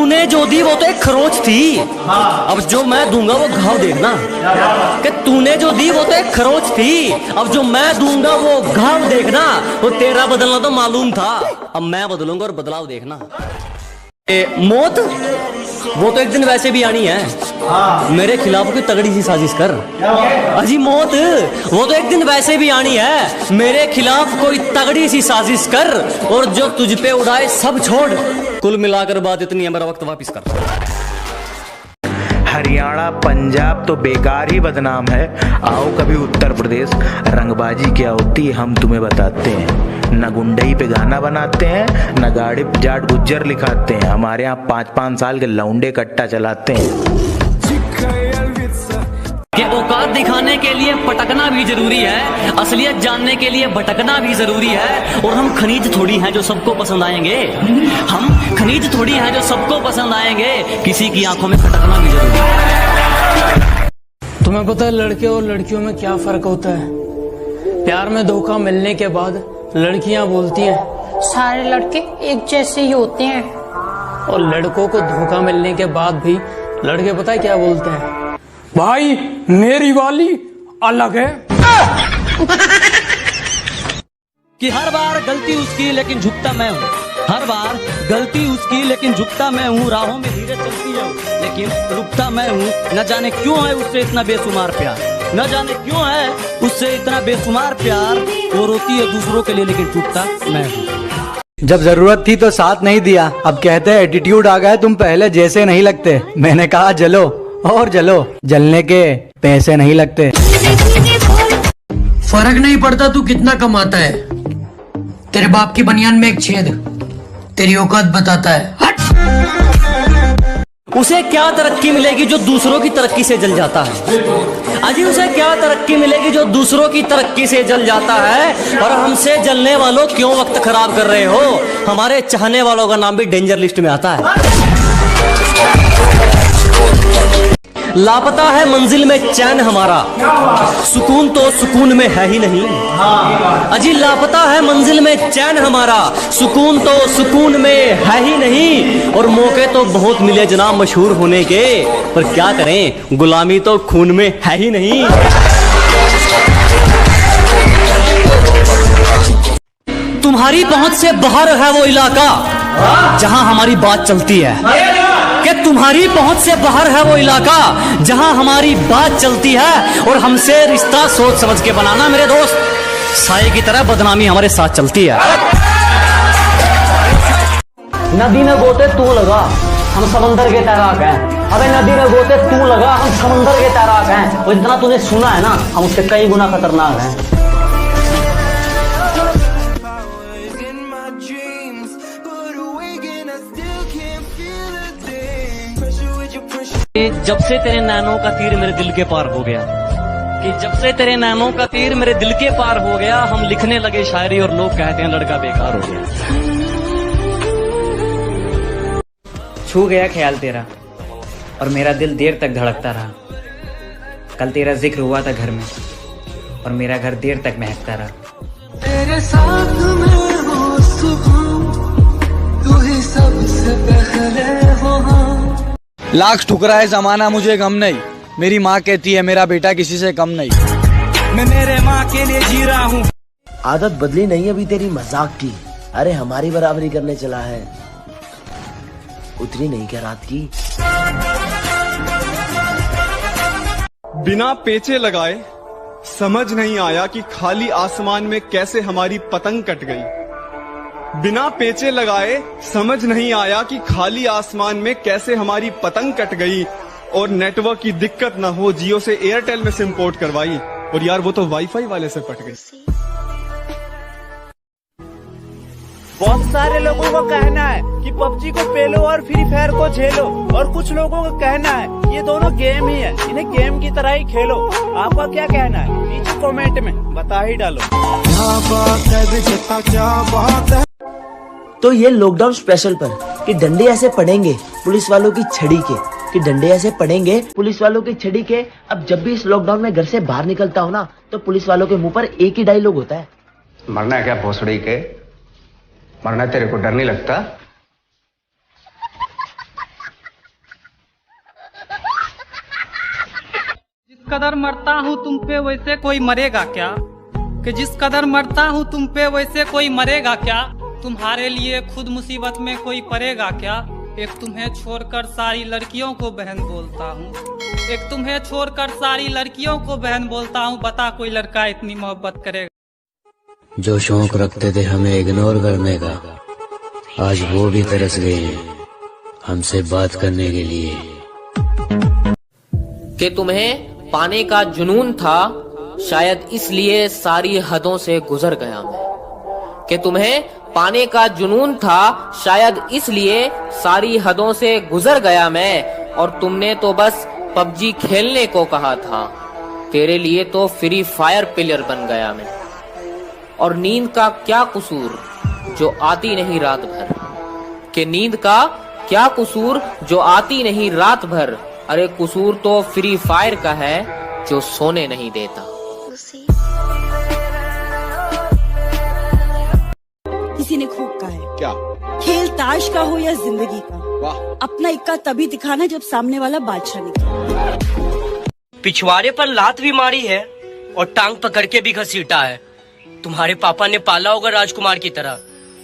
तूने जो दी वो तो एक खरोच थी, अब जो मैं दूंगा वो घाव देखना। कि तूने जो दी वो तो एक खरोच थी, अब जो मैं दूंगा वो घाव देखना। वो तेरा बदलना तो मालूम था, अब मैं बदलूंगा और बदलाव देखना। मौत वो तो एक दिन वैसे भी आनी है, मेरे खिलाफ कोई तगड़ी सी साजिश कर। अजी मौत वो तो एक दिन वैसे भी आनी है, मेरे खिलाफ कोई तगड़ी सी साजिश कर, और जो तुझ पे उड़ाए सब छोड़। कुल मिलाकर बात इतनी है, मेरा वक्त वापिस कर। हरियाणा पंजाब तो बेकार ही बदनाम है, आओ कभी उत्तर प्रदेश, रंगबाजी क्या होती है हम तुम्हें बताते हैं। न गुंडई पे गाना बनाते हैं, न गाड़ी जाट गुज्जर लिखाते हैं, हमारे यहाँ 5-5 साल के लौंडे कट्टा चलाते हैं। कि औकात दिखाने के लिए पटकना भी जरूरी है, असलियत जानने के लिए भटकना भी जरूरी है। और हम खनीज थोड़ी हैं जो सबको पसंद आएंगे, हम खनीज थोड़ी हैं जो सबको पसंद आएंगे, किसी की आंखों में खटकना भी जरूरी है। तुम्हें पता है लड़के और लड़कियों में क्या फर्क होता है? प्यार में धोखा मिलने के बाद लड़कियां बोलती हैं सारे लड़के एक जैसे ही होते हैं, और लड़कों को धोखा मिलने के बाद भी लड़के पता है क्या बोलते हैं? भाई मेरी वाली अलग है। कि हर बार गलती उसकी लेकिन झुकता मैं हूँ, हर बार गलती उसकी लेकिन झुकता मैं हूँ। राहों में धीरे चलती है लेकिन रुकता मैं हूँ। न जाने क्यों है उससे इतना बेशुमार प्यार, न जाने क्यों है उससे इतना बेशुमार प्यार। वो रोती है दूसरों के लिए लेकिन टूटता मैं हूँ। जब जरूरत थी तो साथ नहीं दिया, अब कहते हैं एटीट्यूड आ गया, तुम पहले जैसे नहीं लगते। मैंने कहा जलो और जलो, जलने के पैसे नहीं लगते। फर्क नहीं पड़ता तू कितना कमाता है, तेरे बाप की बनियान में एक छेद तेरी औकात बताता है। हट! उसे क्या तरक्की मिलेगी जो दूसरों की तरक्की से जल जाता है? अजी उसे क्या तरक्की मिलेगी जो दूसरों की तरक्की से जल जाता है? और हमसे जलने वालों क्यों वक्त खराब कर रहे हो? हमारे चाहने वालों का नाम भी डेंजर लिस्ट में आता है। लापता है मंजिल में चैन हमारा, सुकून तो सुकून में है ही नहीं। अजी लापता है मंजिल में चैन हमारा, सुकून तो सुकून में है ही नहीं। और मौके तो बहुत मिले जनाब मशहूर होने के, पर क्या करें गुलामी तो खून में है ही नहीं। तुम्हारी पहुंच से बाहर है वो इलाका जहां हमारी बात चलती है, कि तुम्हारी पहुंच से बाहर है वो इलाका जहां हमारी बात चलती है। और हमसे रिश्ता सोच समझ के बनाना मेरे दोस्त, साए की तरह बदनामी हमारे साथ चलती है। नदी में गोते तू लगा, हम समंदर के तैराक हैं। अबे नदी में गोते तू लगा, हम समंदर के तैराक हैं। और जितना तूने सुना है ना, हम उससे कई गुना खतरनाक हैं। जब से तेरे नैनों का तीर मेरे दिल के पार हो गया, कि जब से तेरे नैनों का तीर मेरे दिल के पार हो गया, हम लिखने लगे शायरी और लोग कहते हैं लड़का बेकार हो गया। छू गया ख्याल तेरा और मेरा दिल देर तक धड़कता रहा। कल तेरा जिक्र हुआ था घर में और मेरा घर देर तक महकता रहा। तेरे साथ में हो सुकून, तू ही सबसे पहले हो। लाख ठुकराए जमाना मुझे गम नहीं, मेरी माँ कहती है मेरा बेटा किसी से कम नहीं। मैं मेरे माँ के लिए जी रहा हूँ। आदत बदली नहीं अभी तेरी मजाक की, अरे हमारी बराबरी करने चला है, उतरी नहीं क्या रात की? बिना पेचे लगाए समझ नहीं आया कि खाली आसमान में कैसे हमारी पतंग कट गई। बिना पेचे लगाए समझ नहीं आया कि खाली आसमान में कैसे हमारी पतंग कट गई। और नेटवर्क की दिक्कत ना हो, जियो से एयरटेल में सिम पोर्ट करवाई, और यार वो तो वाईफाई वाले से पट गई। बहुत सारे लोगों को कहना है कि पबजी को पेलो और फ्री फायर को झेलो, और कुछ लोगों का कहना है ये दोनों गेम ही है, इन्हें गेम की तरह ही खेलो। आपका क्या कहना है? नीचे कमेंट में बता ही डालो। क्या बात है, क्या बात है। तो ये लॉकडाउन स्पेशल पर कि डंडे ऐसे पड़ेंगे पुलिस वालों की छड़ी के, कि डंडे ऐसे पड़ेंगे पुलिस वालों की छड़ी के। अब जब भी इस लॉकडाउन में घर से बाहर निकलता हूँ ना, तो पुलिस वालों के मुंह पर एक ही डायलॉग होता है, मरना है क्या भोसड़ी के, मरना तेरे को डर नहीं लगता? कदर मरता हूँ तुम पे वैसे कोई मरेगा क्या, कि जिस कदर मरता हूँ तुम पे वैसे कोई मरेगा क्या, तुम्हारे लिए खुद मुसीबत में कोई पड़ेगा क्या। एक तुम्हें छोड़कर सारी लड़कियों को बहन बोलता हूँ, एक तुम्हें छोड़कर सारी लड़कियों को बहन बोलता हूँ, बता कोई लड़का इतनी मोहब्बत करेगा। जो शौक रखते थे हमें इग्नोर करने का, आज वो भी तरस गए हैं हमसे बात करने के लिए। कि तुम्हें पाने का जुनून था, शायद इसलिए सारी हदों से गुजर गया मैं। कि तुम्हें पाने का जुनून था, शायद इसलिए सारी हदों से गुजर गया मैं। और तुमने तो बस पबजी खेलने को कहा था, तेरे लिए तो फ्री फायर प्लेयर बन गया मैं। और नींद का क्या कसूर जो आती नहीं रात भर, कि नींद का क्या कसूर जो आती नहीं रात भर। अरे कसूर तो फ्री फायर का है जो सोने नहीं देता। किसी ने खूब कहा है, क्या खेल ताश का हो या जिंदगी का, वाह, अपना इक्का तभी दिखाना जब सामने वाला बादशाह निकले। पिछवाड़े पर लात भी मारी है और टांग पकड़ के भी घसीटा है। तुम्हारे पापा ने पाला होगा राजकुमार की तरह,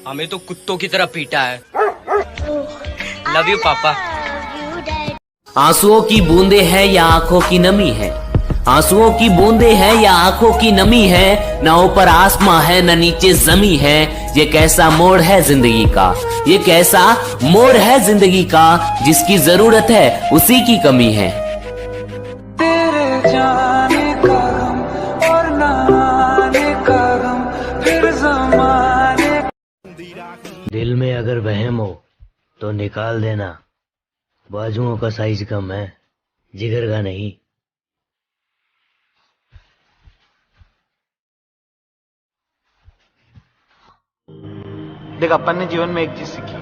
हमें तो कुत्तों की तरह पीटा है। लव यू पापा। आंसुओं की बूंदे हैं या आंखों की नमी है, आंसुओं की बूंदे हैं या आंखों की नमी है, न ऊपर आसमां है न नीचे जमी है। ये कैसा मोड़ है जिंदगी का, ये कैसा मोड़ है जिंदगी का, जिसकी जरूरत है उसी की कमी है। तेरे जाने का गम और न आने का गम, फिर ज़माने। दिल में अगर वहम हो तो निकाल देना, बाजुओं का साइज कम है जिगर का नहीं। देख, अपन ने जीवन में एक चीज सीखी,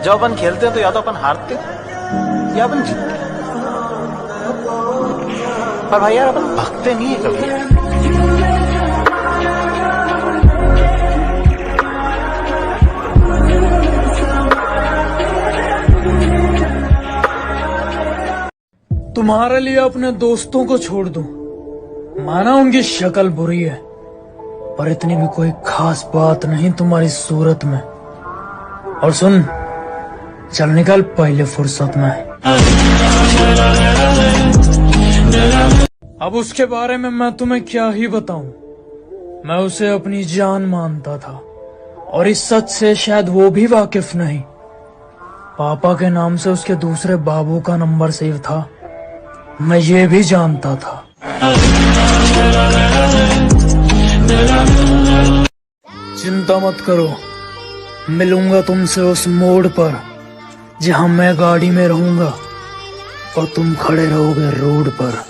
जब अपन खेलते हैं तो या तो अपन हारते हैं या अपन जीतते हैं, पर भाई यार अपन भागते नहीं है कभी। तुम्हारे लिए अपने दोस्तों को छोड़ दूं, माना उनकी शक्ल बुरी है, पर इतनी भी कोई खास बात नहीं तुम्हारी सूरत में। और सुन, चल निकल पहले फुर्सत में। अब उसके बारे में मैं तुम्हें क्या ही बताऊं, मैं उसे अपनी जान मानता था और इस सच से शायद वो भी वाकिफ नहीं। पापा के नाम से उसके दूसरे बाबू का नंबर सेव था, मैं ये भी जानता था। चिंता मत करो, मिलूंगा तुमसे उस मोड़ पर जहां मैं गाड़ी में रहूंगा और तुम खड़े रहोगे रोड पर।